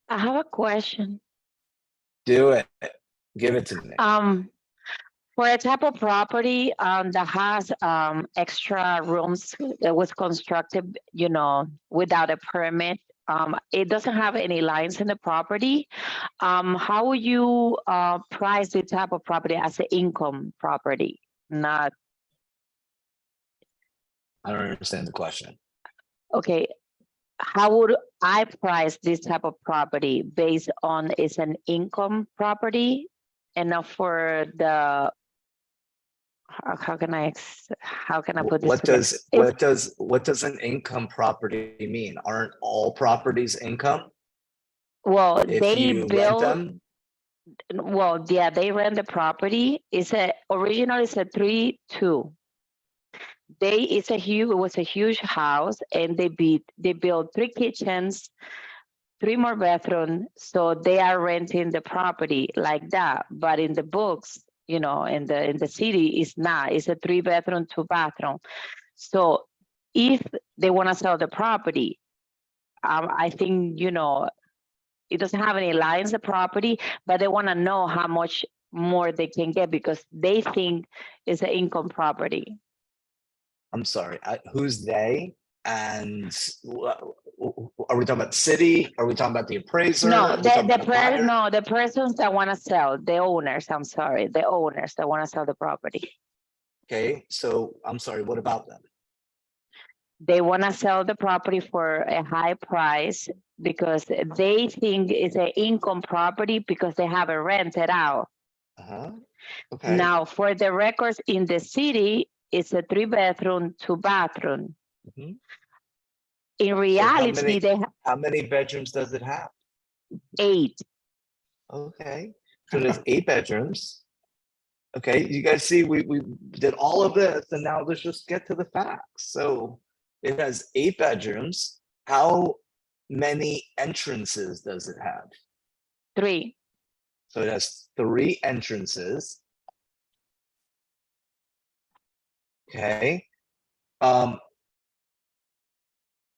I have a question. Do it. Give it to me. For a type of property that has extra rooms that was constructed, without a permit, it doesn't have any lines in the property. How would you price the type of property as an income property? Not I don't understand the question. okay. How would I price this type of property based on it's an income property and not for the how can I put this together? What does an income property mean? Aren't all properties income Well, if they you rent build. them? Well, yeah, they rent the property. Originally it's a 3-2. It was a huge house, and they built 3 kitchens, 3 more bathrooms. So they are renting the property like that. But in the books, in the city, it's not. It's a 3-bedroom, 2-bathroom. So if they want to sell the property, I think it doesn't have any lines of property, but they want to know how much more they can get because they think it's an income property. I'm sorry, who's they? And are we talking about city? Are we talking about the appraiser? No, the persons that want to sell, the owners, I'm sorry, the owners that want to sell the property. Okay, so I'm sorry, what about them? They want to sell the property for a high price because they think it's an income property because they have it rented out. Okay. Now, for the records in the city, it's a 3-bedroom, 2-bathroom. Mm-hmm. In reality, so how many bedrooms does it have? 8. Okay, so there's 8 bedrooms. Okay, you guys see, we did all of this, and now let's just get to the facts. So it has 8 bedrooms. How many entrances does it have? 3. So it has 3 entrances. Okay.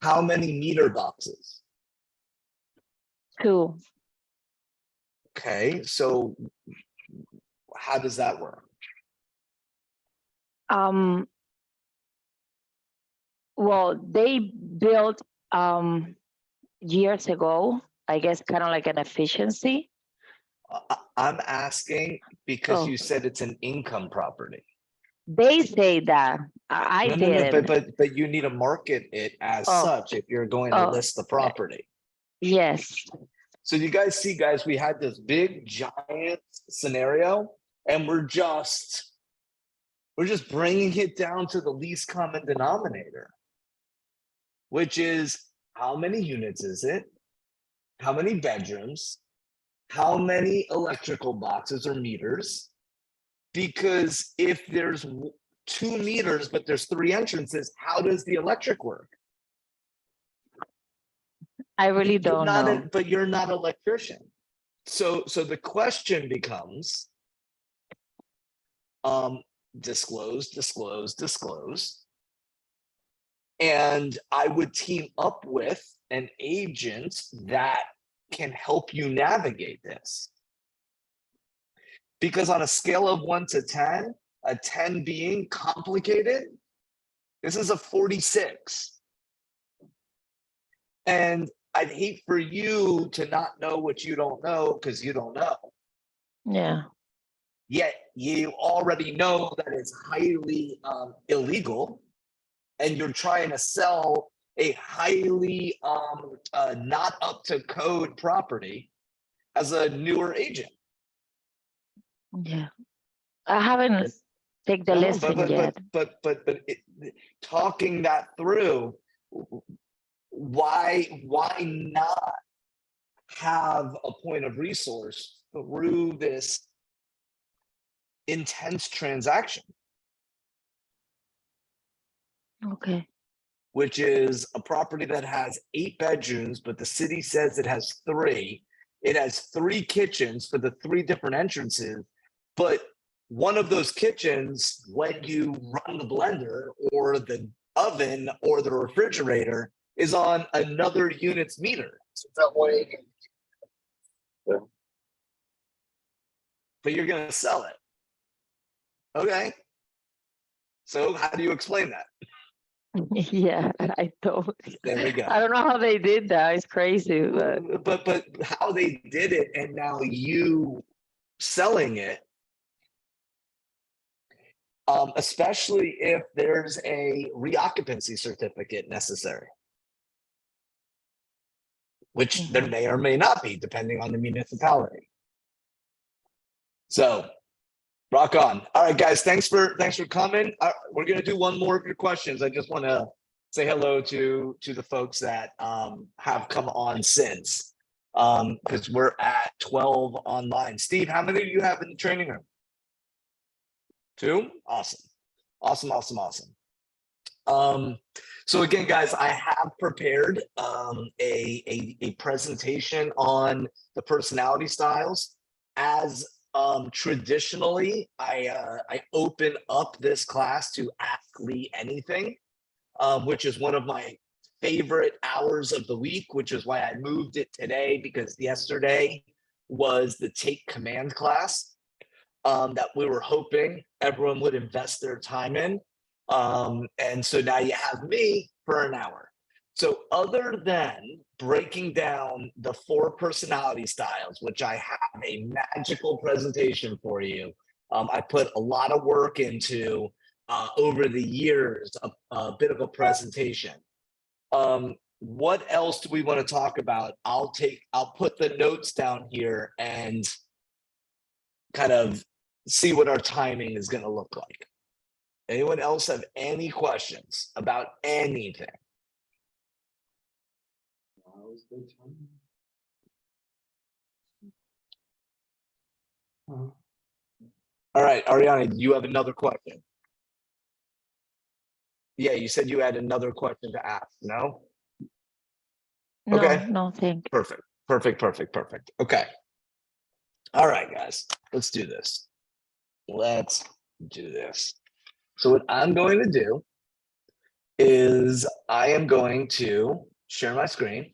How many meter boxes? 2. Okay, so how does that work? Well, they built years ago, I guess, kind of like an efficiency. I'm asking because you said it's an income property. They say that. I did. But you need to market it as such if you're going to list the property. Yes. So you guys see, guys, we had this big giant scenario, and we're just bringing it down to the least common denominator, which is how many units is it? How many bedrooms? How many electrical boxes or meters? Because if there's 2 meters, but there's 3 entrances, how does the electric work? I really don't know. But you're not an electrician. So the question becomes, disclose. And I would team up with an agent that can help you navigate this. Because on a scale of 1 to 10, a 10 being complicated, this is a 46. And I'd hate for you to not know what you don't know because you don't know. Yeah. Yet you already know that it's highly illegal, and you're trying to sell a highly not up to code property as a newer agent. Yeah, I haven't taken the lesson yet. But talking that through, why not have a point of resource through this intense transaction? Okay. Which is a property that has 8 bedrooms, but the city says it has 3. It has 3 kitchens for the 3 different entrances, but one of those kitchens, when you run the blender or the oven or the refrigerator, is on another unit's meter. So that way, But you're going to sell it. Okay. So how do you explain that? Yeah, I don't. There we go. I don't know how they did that. It's crazy, but But how they did it, and now you selling it, especially if there's a reoccupancy certificate necessary, which there may or may not be, depending on the municipality. So, rock on. All right, guys, thanks for coming. We're gonna do one more of your questions. I just want to say hello to the folks that have come on since, because we're at 12 online. Steve, how many do you have in the training room? 2? Awesome. So again, guys, I have prepared a presentation on the personality styles. As traditionally, I open up this class to Ask Lee Anything, which is one of my favorite hours of the week, which is why I moved it today, because yesterday was the Take Command class that we were hoping everyone would invest their time in. And so now you have me for an hour. So other than breaking down the 4 personality styles, which I have a magical presentation for you, I put a lot of work into over the years, a bit of a presentation. What else do we want to talk about? I'll put the notes down here and kind of see what our timing is going to look like. Anyone else have any questions about anything? All right, Ariana, do you have another question? Yeah, you said you had another question to ask, no? no, Okay. no, thank you. Perfect. Okay. All right, guys, let's do this. So what I'm going to do is I am going to share my screen.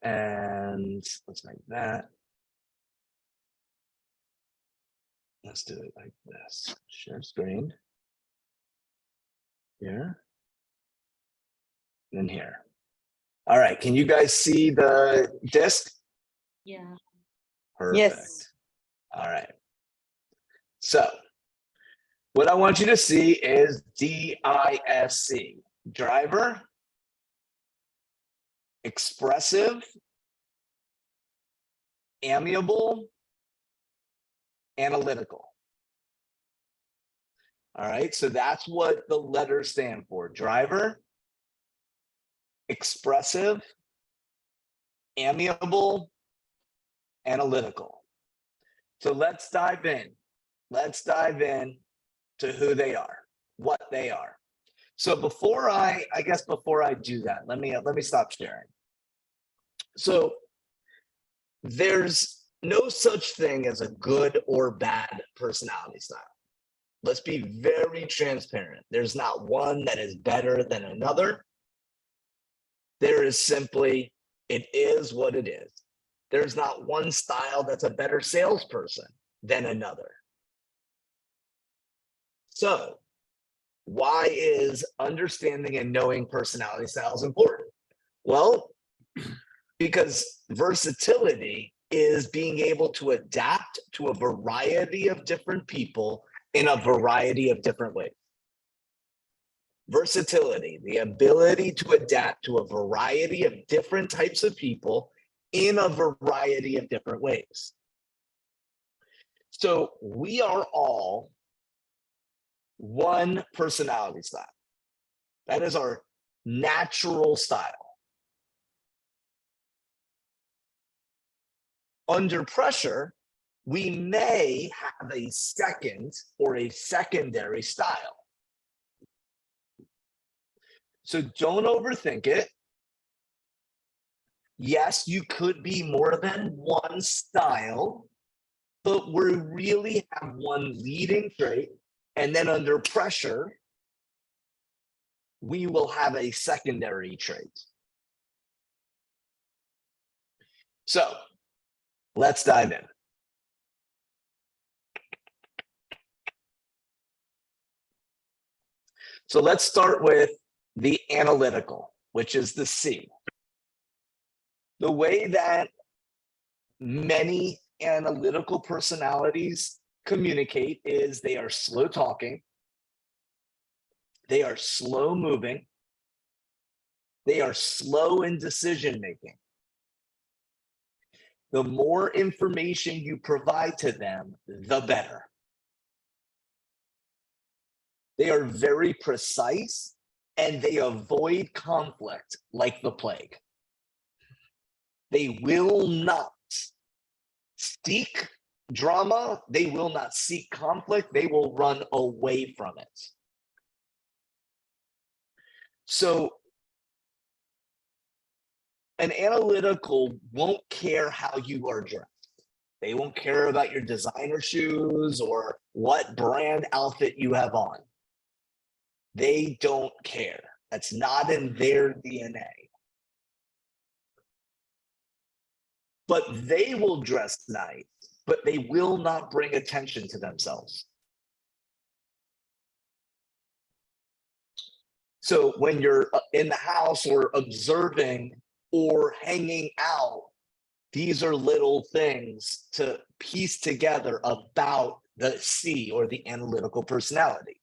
And let's make that. Let's do it like this. Share screen. Here. And here. All right. Can you guys see the disk? Yeah. Perfect. Yes. All right. So what I want you to see is DISC. Driver, expressive, amiable, analytical. All right, so that's what the letters stand for. Driver, expressive, amiable, analytical. So let's dive in. Let's dive in to who they are, what they are. So before I do that, let me stop sharing. So there's no such thing as a good or bad personality style. Let's be very transparent. There's not one that is better than another. There is simply, it is what it is. There's not one style that's a better salesperson than another. So why is understanding and knowing personality styles important? Well, because versatility is being able to adapt to a variety of different people in a variety of different ways. Versatility, the ability to adapt to a variety of different types of people in a variety of different ways. So we are all one personality style. That is our natural style. Under pressure, we may have a second or a secondary style. So don't overthink it. Yes, you could be more than one style, but we really have one leading trait. And then under pressure, we will have a secondary trait. So let's dive in. So let's start with the analytical, which is the C. The way that many analytical personalities communicate is they are slow talking, they are slow moving, they are slow in decision making. The more information you provide to them, the better. They are very precise and they avoid conflict like the plague. They will not seek drama. They will not seek conflict. They will run away from it. So an analytical won't care how you are dressed. They won't care about your designer shoes or what brand outfit you have on. They don't care. That's not in their DNA. But they will dress nice, but they will not bring attention to themselves. So when you're in the house or observing or hanging out, these are little things to piece together about the C, or the analytical personality.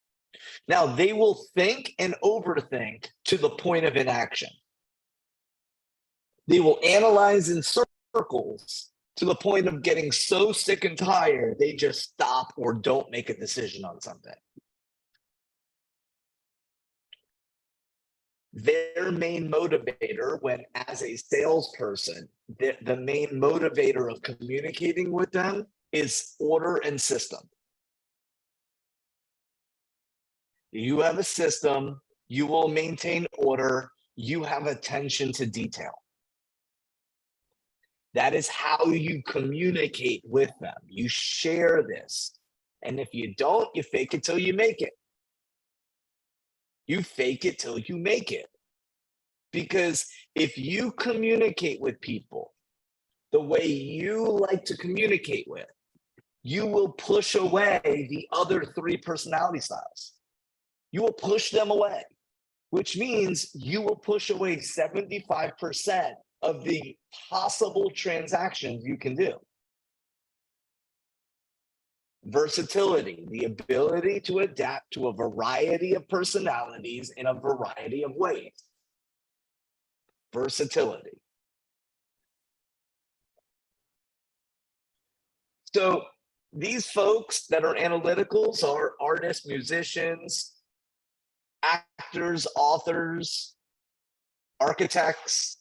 Now, they will think and overthink to the point of inaction. They will analyze in circles to the point of getting so sick and tired, they just stop or don't make a decision on something. Their main motivator, when as a salesperson, the main motivator of communicating with them is order and system. You have a system, you will maintain order, you have attention to detail. That is how you communicate with them. You share this. And if you don't, you fake it till you make it. You fake it till you make it. Because if you communicate with people the way you like to communicate with, you will push away the other 3 personality styles. You will push them away, which means you will push away 75% of the possible transactions you can do. Versatility, the ability to adapt to a variety of personalities in a variety of ways. Versatility. So these folks that are analyticals are artists, musicians, actors, authors, architects,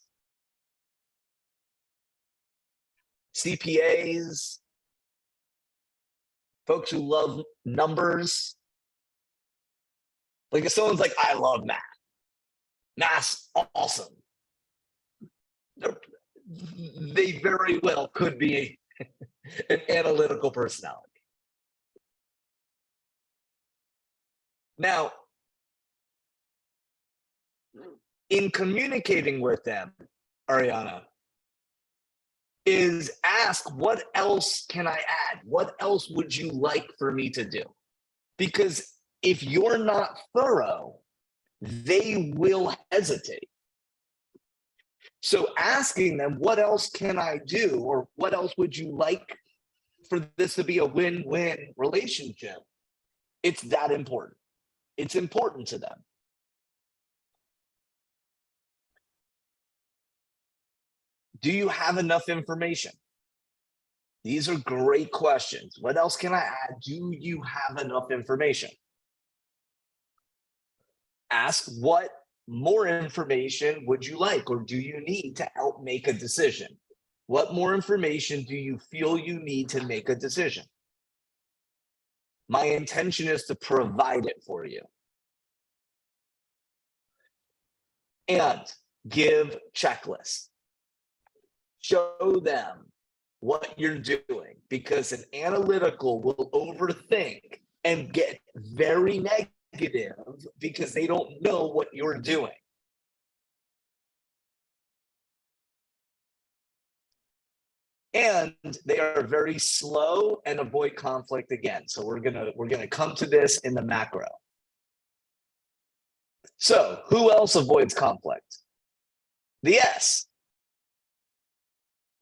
CPAs, folks who love numbers. Like if someone's like, I love math. Math's awesome. They very well could be an analytical personality. Now, in communicating with them, Ariana, is ask, what else can I add? What else would you like for me to do? Because if you're not thorough, they will hesitate. So asking them, what else can I do? Or what else would you like for this to be a win-win relationship? It's that important. It's important to them. Do you have enough information? These are great questions. What else can I add? Do you have enough information? Ask, what more information would you like, or do you need to help make a decision? What more information do you feel you need to make a decision? My intention is to provide it for you. And give checklists. Show them what you're doing, because an analytical will overthink and get very negative because they don't know what you're doing. And they are very slow and avoid conflict again. So we're gonna come to this in the macro. So who else avoids conflict? The S.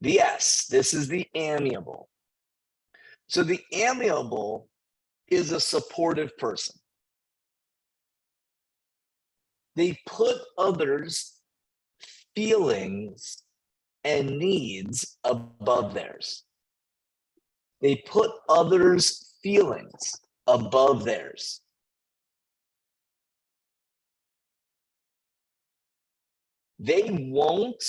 The S. This is the amiable. So the amiable is a supportive person. They put others' feelings and needs above theirs. They put others' feelings above theirs. They won't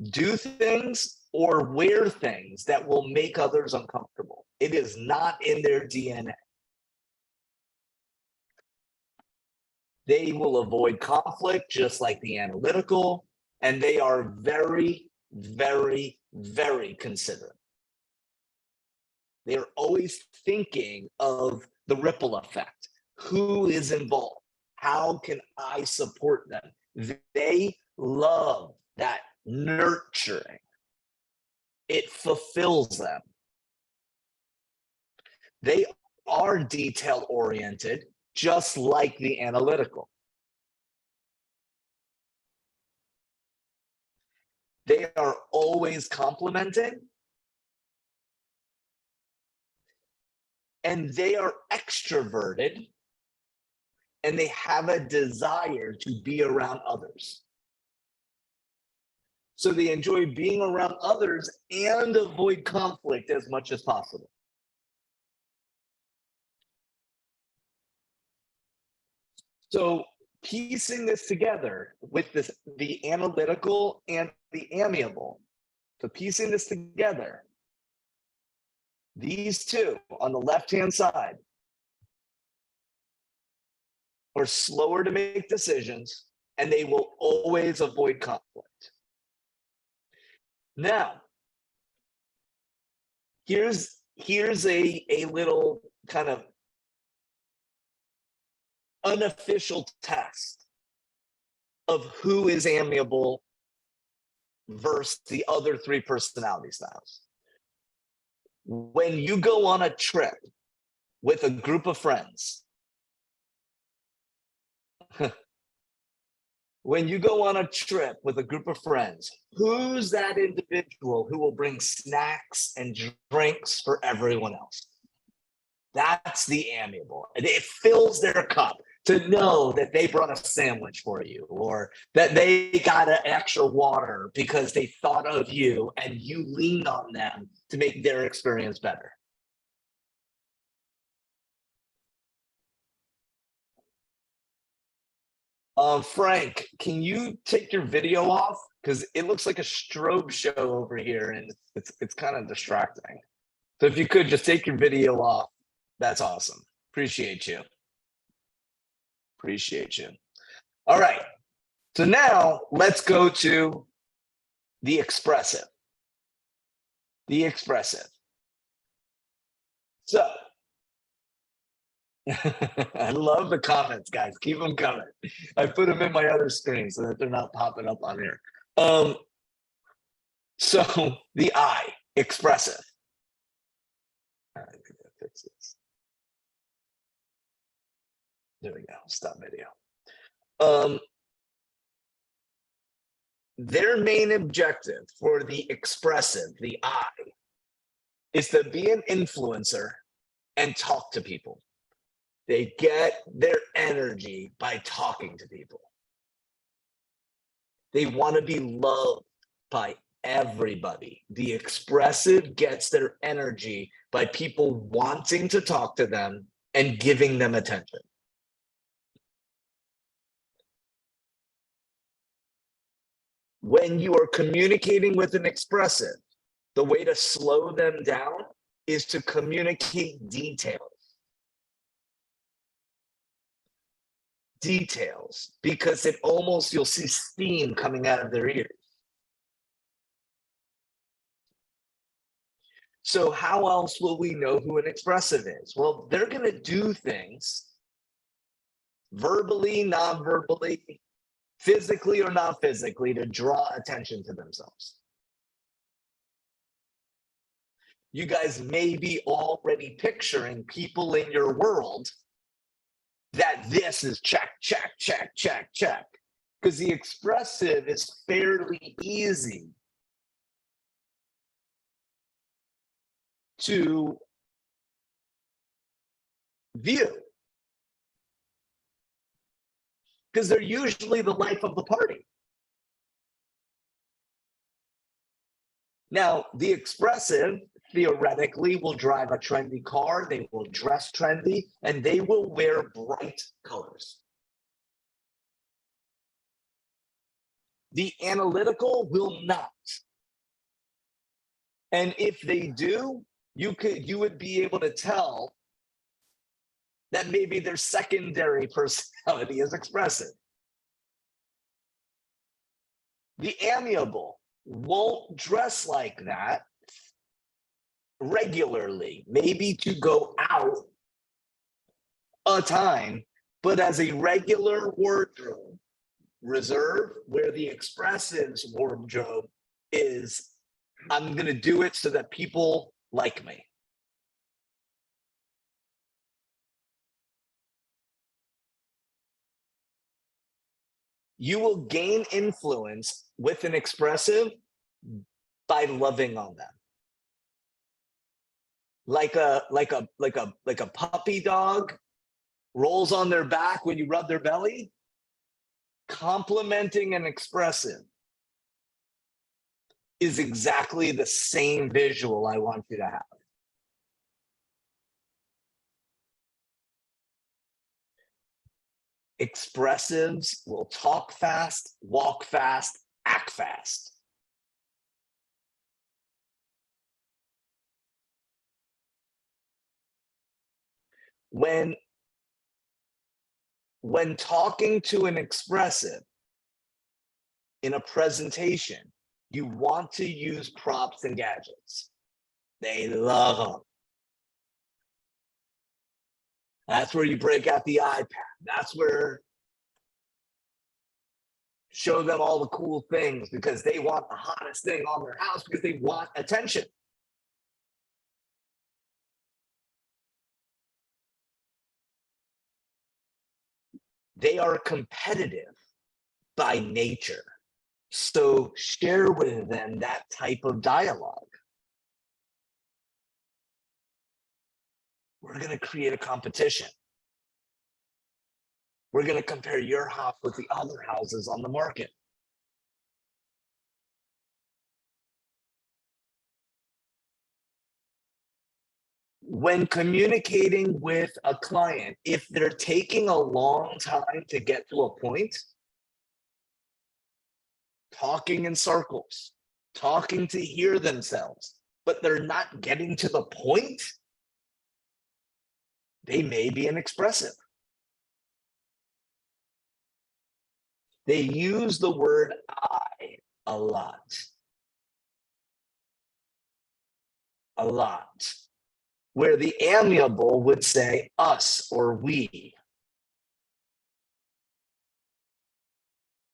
do things or wear things that will make others uncomfortable. It is not in their DNA. They will avoid conflict just like the analytical, and they are very, very, very considerate. They're always thinking of the ripple effect. Who is involved? How can I support them? They love that nurturing. It fulfills them. They are detail oriented, just like the analytical. They are always complimenting, and they are extroverted, and they have a desire to be around others. So they enjoy being around others and avoid conflict as much as possible. So piecing this together with the analytical and the amiable, so piecing this together, these two on the left-hand side are slower to make decisions, and they will always avoid conflict. Now, here's a little kind of unofficial test of who is amiable versus the other three personality styles. When you go on a trip with a group of friends, when you go on a trip with a group of friends, who's that individual who will bring snacks and drinks for everyone else? That's the amiable. It fills their cup to know that they brought a sandwich for you, or that they got an extra water because they thought of you and you leaned on them to make their experience better. Frank, can you take your video off? Because it looks like a strobe show over here, and it's kind of distracting. So if you could just take your video off, that's awesome. Appreciate you. Appreciate you. All right. So now let's go to the expressive. The expressive. So I love the comments, guys. Keep them coming. I put them in my other screen so that they're not popping up on here. So the I, expressive. All right, I gotta fix this. There we go. Stop video. Their main objective for the expressive, the I, is to be an influencer and talk to people. They get their energy by talking to people. They want to be loved by everybody. The expressive gets their energy by people wanting to talk to them and giving them attention. When you are communicating with an expressive, the way to slow them down is to communicate details. Details, because it almost, you'll see steam coming out of their ears. So how else will we know who an expressive is? Well, they're going to do things verbally, non-verbally, physically or not physically, to draw attention to themselves. you guys may be already picturing people in your world that this is check, check, check, check, check. Because the expressive is fairly easy to view. Because they're usually the life of the party. Now, the expressive theoretically will drive a trendy car, they will dress trendy, and they will wear bright colors. The analytical will not. And if they do, you would be able to tell that maybe their secondary personality is expressive. The amiable won't dress like that regularly, maybe to go out a time, but as a regular wardrobe reserve, where the expressive's wardrobe is, I'm going to do it so that people like me. You will gain influence with an expressive by loving on them. Like a puppy dog rolls on their back when you rub their belly. Complimenting an expressive is exactly the same visual I want you to have. Expressives will talk fast, walk fast, act fast. When talking to an expressive in a presentation, you want to use props and gadgets. They love them. That's where you break out the iPad. That's where show them all the cool things, because they want the hottest thing on their house, because they want attention. They are competitive by nature. So share with them that type of dialogue. We're going to create a competition. We're going to compare your house with the other houses on the market. When communicating with a client, if they're taking a long time to get to a point, talking in circles, talking to hear themselves, but they're not getting to the point, they may be an expressive. They use the word I a lot. A lot. Where the amiable would say us or we.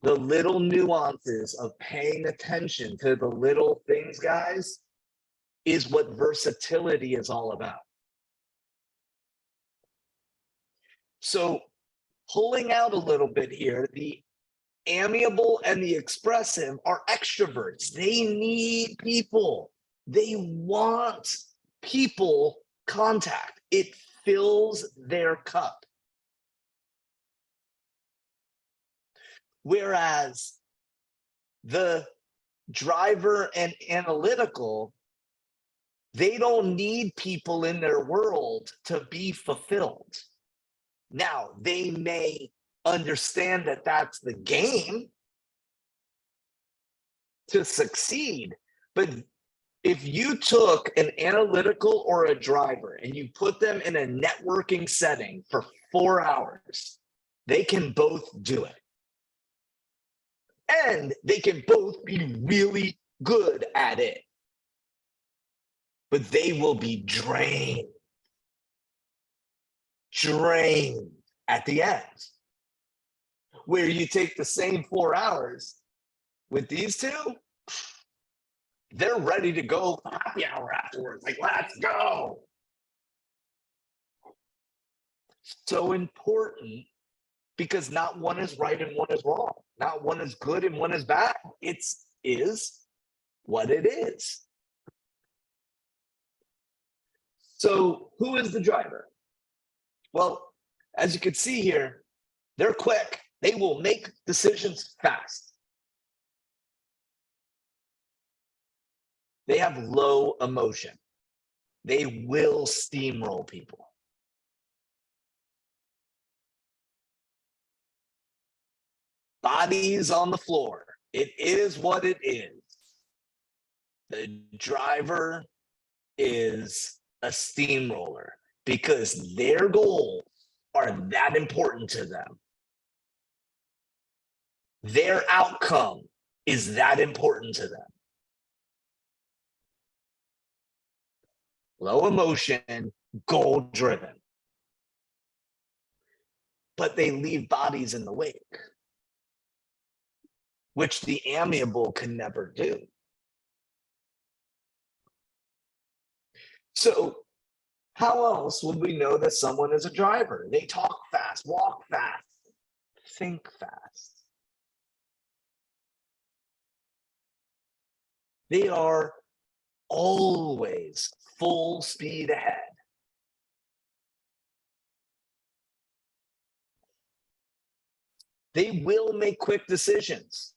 The little nuances of paying attention to the little things, guys, is what versatility is all about. So pulling out a little bit here, the amiable and the expressive are extroverts. They need people. They want people contact. It fills their cup. Whereas the driver and analytical, they don't need people in their world to be fulfilled. Now, they may understand that that's the game to succeed, but if you took an analytical or a driver and you put them in a networking setting for 4 hours, they can both do it. And they can both be really good at it. But they will be drained at the end. Where you take the same 4 hours with these two, they're ready to go happy hour afterwards. Like, let's go. So important, because not one is right and one is wrong. Not one is good and one is bad. Is what it is. So who is the driver? Well, as you can see here, they're quick. They will make decisions fast. They have low emotion. They will steamroll people. Bodies on the floor. It is what it is. The driver is a steamroller because their goals are that important to them. Their outcome is that important to them. Low emotion, goal driven. But they leave bodies in the wake, which the amiable can never do. So how else would we know that someone is a driver? They talk fast, walk fast, think fast. They are always full speed ahead. They will make quick decisions.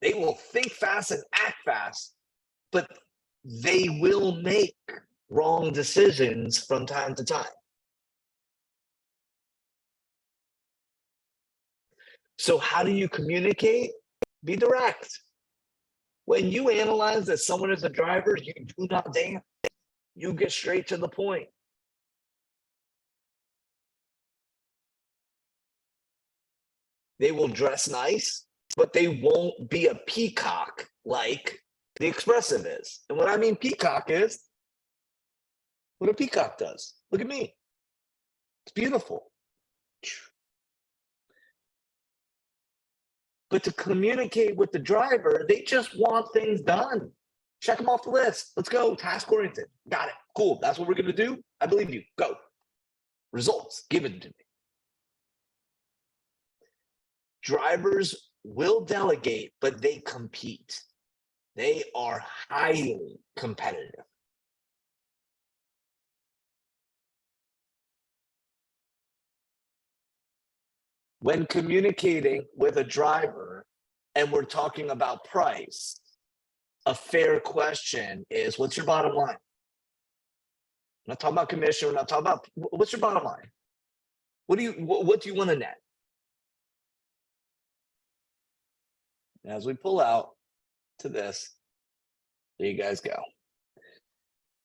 They will think fast and act fast, but they will make wrong decisions from time to time. So how do you communicate? Be direct. When you analyze that someone is a driver, you do not dance. You get straight to the point. They will dress nice, but they won't be a peacock like the expressive is. And what I mean peacock is what a peacock does. Look at me. It's beautiful. But to communicate with the driver, they just want things done. Check them off the list. Let's go. Task oriented. Got it. Cool. That's what we're going to do. I believe you. Go. Results. Give it to me. Drivers will delegate, but they compete. They are highly competitive. When communicating with a driver and we're talking about price, a fair question is, what's your bottom line? I'm not talking about commission. We're not talking about, what's your bottom line? What do you want to net? As we pull out to this, there you guys go.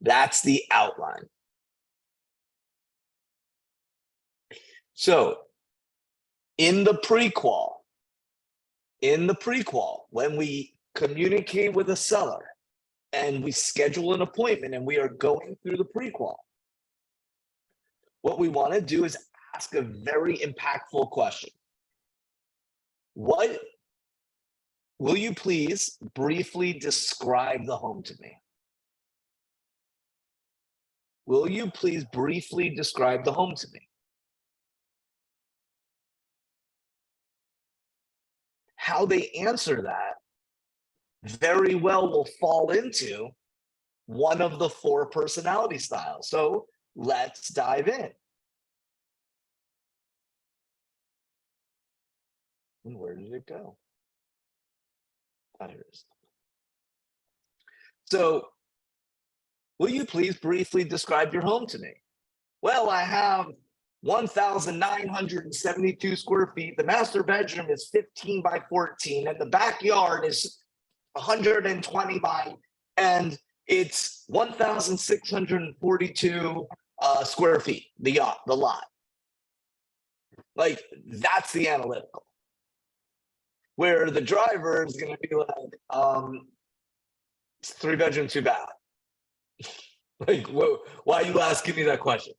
That's the outline. So in the prequal, when we communicate with a seller and we schedule an appointment and we are going through the prequal, what we want to do is ask a very impactful question. What will you please briefly describe the home to me? Will you please briefly describe the home to me? How they answer that very well will fall into one of the 4 personality styles. So let's dive in. And where did it go? There it is. So will you please briefly describe your home to me? Well, I have 1,972 square feet. The master bedroom is 15 by 14, and the backyard is 120 by, and it's 1,642 square feet, the lot. Like, that's the analytical. Where the driver is going to be like, it's 3 bedroom, 2 bath. Like, why are you asking me that question?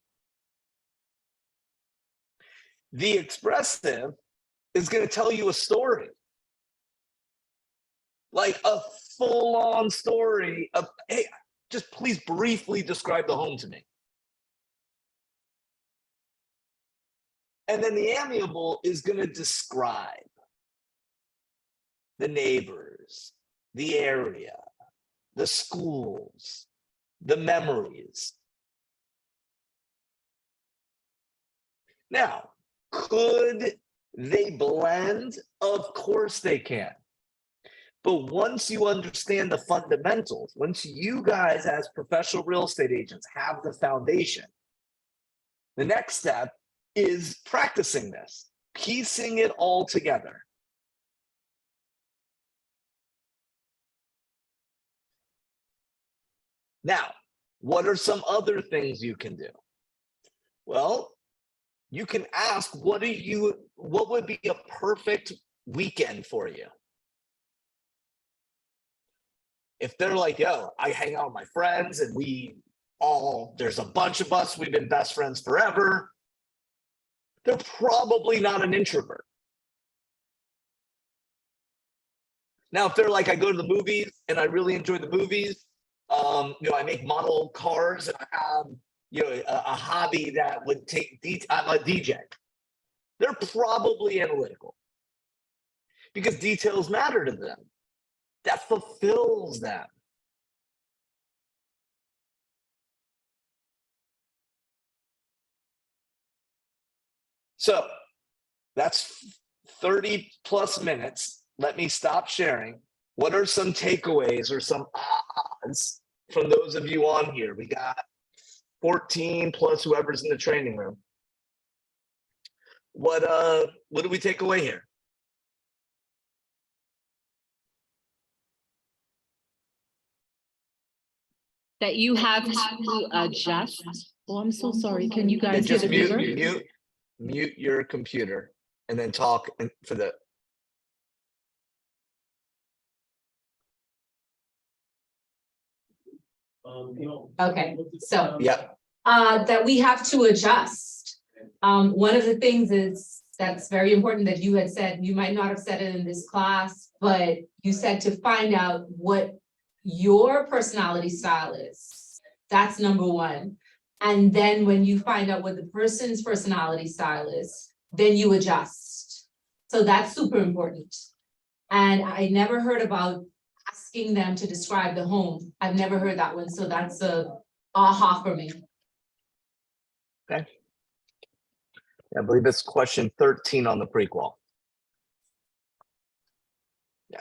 The expressive is going to tell you a story. like a full-on story of, hey, just please briefly describe the home to me. And then the amiable is going to describe the neighbors, the area, the schools, the memories. Now, could they blend? Of course they can. But once you understand the fundamentals, once you guys as professional real estate agents have the foundation, the next step is practicing this, piecing it all together. Now, what are some other things you can do? Well, you can ask, what would be a perfect weekend for you? If they're like, yo, I hang out with my friends and there's a bunch of us, we've been best friends forever, they're probably not an introvert. Now, if they're like, I go to the movies and I really enjoy the movies, I make model cars and I have, a hobby that would take, I'm a DJ. They're probably analytical because details matter to them. That fulfills them. So that's 30 plus minutes. Let me stop sharing. What are some takeaways or some ahs from those of you on here? We got 14 plus whoever's in the training room. What do we take away here? That you have to adjust. Oh, I'm so sorry. Can you guys just get it bigger? Mute your computer and then talk for the. Okay, so Yeah. that we have to adjust. One of the things that's very important that you had said, you might not have said it in this class, but you said to find out what your personality style is. That's number one. And then when you find out what the person's personality style is, then you adjust. So that's super important. And I never heard about asking them to describe the home. I've never heard that one. So that's a aha for me. Okay. I believe it's question 13 on the prequel. Yeah.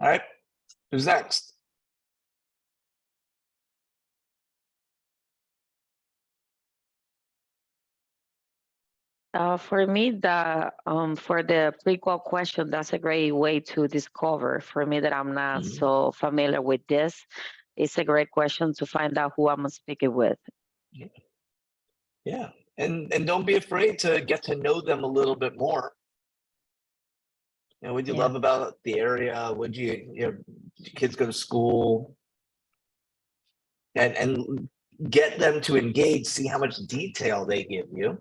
All right. Who's next? For me, for the prequel question, that's a great way to discover. For me, that I'm not so familiar with this, it's a great question to find out who I'm speaking with. Yeah, and don't be afraid to get to know them a little bit more. What do you love about the area? Would your kids go to school? And get them to engage, see how much detail they give you,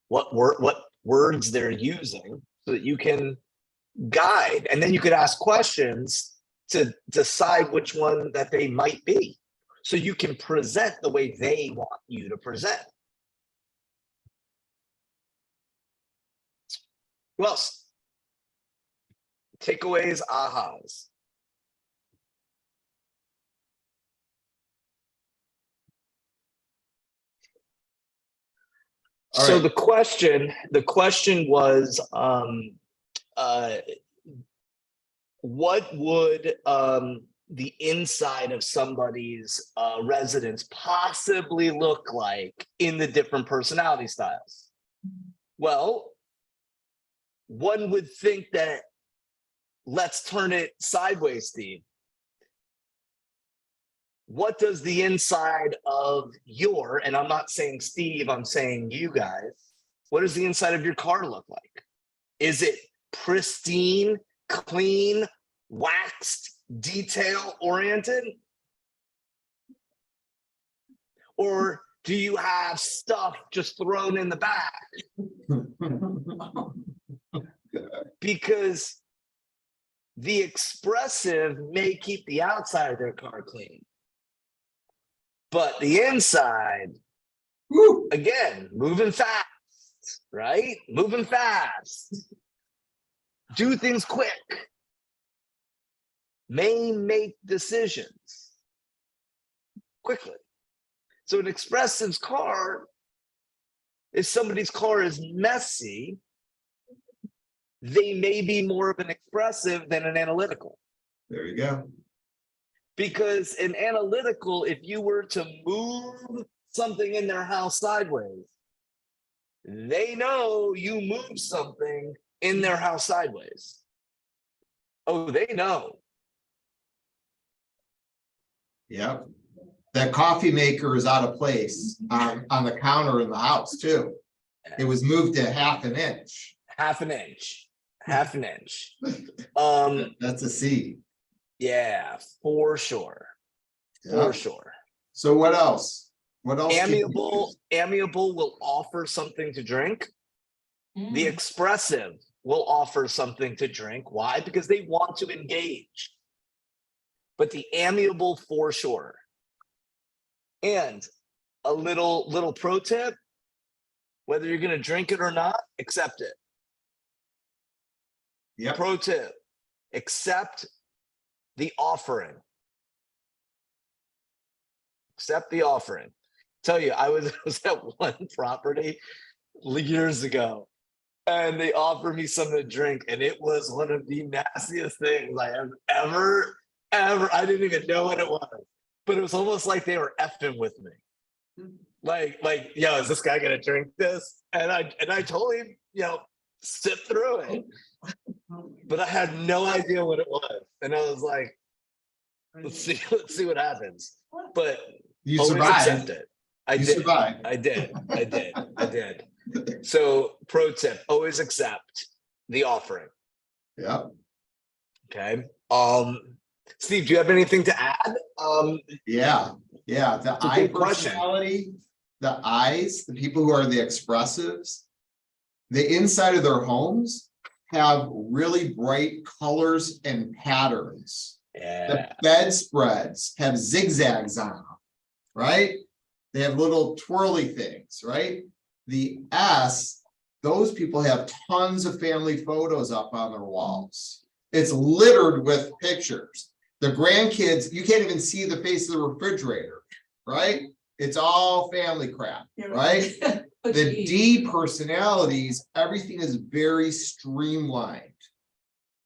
what words they're using, so that you can guide, and then you could ask questions to decide which one that they might be, so you can present the way they want you to present. Who else? Takeaways, ahas. So the question was, what would the inside of somebody's residence possibly look like in the different personality styles? Well, one would think that, let's turn it sideways, Steve. What does the inside of your, and I'm not saying Steve, I'm saying you guys, what does the inside of your car look like? Is it pristine, clean, waxed, detail oriented? Or do you have stuff just thrown in the back? because the expressive may keep the outside of their car clean, but the inside, Woo. again, moving fast, right? Moving fast. Do things quick. May make decisions quickly. So an expressive's car, if somebody's car is messy, they may be more of an expressive than an analytical. There you go. Because an analytical, if you were to move something in their house sideways, they know you moved something in their house sideways. Oh, they know. Yep. That coffee maker is out of place on the counter in the house too. It was moved to half an inch. Half an inch. Half an inch. That's a C. Yeah, for sure. Yeah. For sure. So what else? What else? Amiable will offer something to drink. The expressive will offer something to drink. Why? Because they want to engage. But the amiable for sure. And a little pro tip, whether you're going to drink it or not, accept it. Yep. Pro tip, accept the offering. Accept the offering. Tell you, I was at one property years ago, and they offered me something to drink, and it was one of the nastiest things I have ever. I didn't even know what it was, but it was almost like they were effing with me. Like, yo, is this guy gonna drink this? And I told him, sip through it, but I had no idea what it was, and I was like, let's see what happens. But You always accept survived. it. I You did. survived. I did. So, pro tip: always accept the offering. Yep. Okay. Steve, do you have anything to add? Yeah. The It's a I good question. personality, the I's, the people who are the expressives, the inside of their homes have really bright colors and patterns. Yeah. The bedspreads have zigzags on them, right? They have little twirly things, right? The S, those people have tons of family photos up on their walls. It's littered with pictures. The grandkids, you can't even see the face of the refrigerator, right? It's all family crap, right? The D personalities, everything is very streamlined.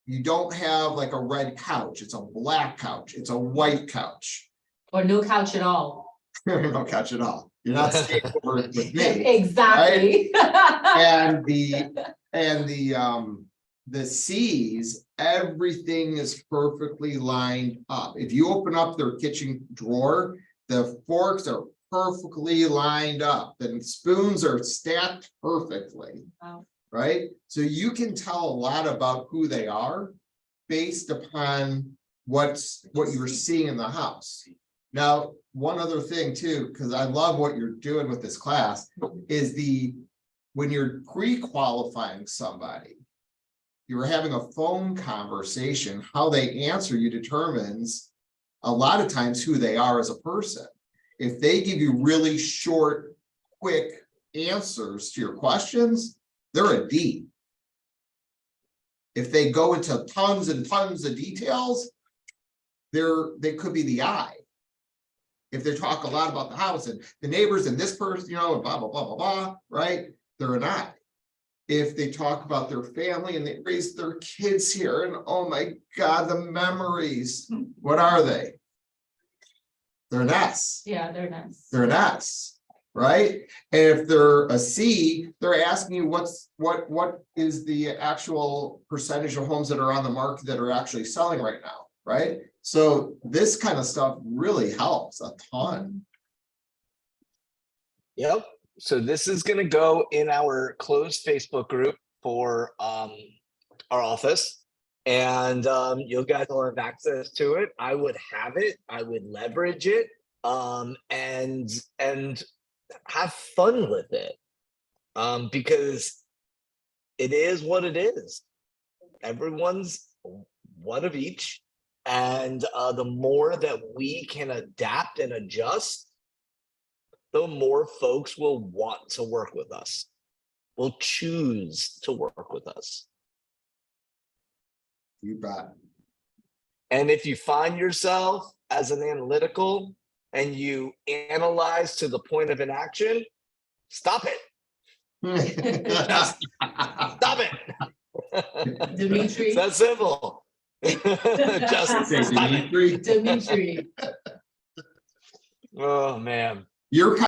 You don't have like a red couch. It's a black couch. It's a white couch. Or no couch at all. No couch at all. You're not staying over with me. Exactly. And the C's, everything is perfectly lined up. If you open up their kitchen drawer, the forks are perfectly lined up and spoons are stacked perfectly. Wow. Right? So you can tell a lot about who they are based upon what you're seeing in the house. Now, one other thing too, because I love what you're doing with this class, is when you're pre-qualifying somebody, you're having a phone conversation, how they answer you determines a lot of times who they are as a person. If they give you really short, quick answers to your questions, they're a D. If they go into tons and tons of details, they could be the I. If they talk a lot about the house and the neighbors and this person, and blah, blah, blah, blah, blah, right? They're an I. If they talk about their family and they raise their kids here and oh my God, the memories, what are they? They're an S. Yeah, they're nice. They're an S, right? And if they're a C, they're asking you what is the actual percentage of homes that are on the market that are actually selling right now, right? So this kind of stuff really helps a ton. Yep. So this is going to go in our closed Facebook group for our office, and you guys will have access to it. I would have it. I would leverage it, and have fun with it, because it is what it is. everyone's one of each. And the more that we can adapt and adjust, the more folks will want to work with us, will choose to work with us. You bet. And if you find yourself as an analytical and you analyze to the point of inaction, stop it. Just stop it. Dimitri. It's that simple. Just Okay, stop it. Dimitri, Dimitri. Oh man. you're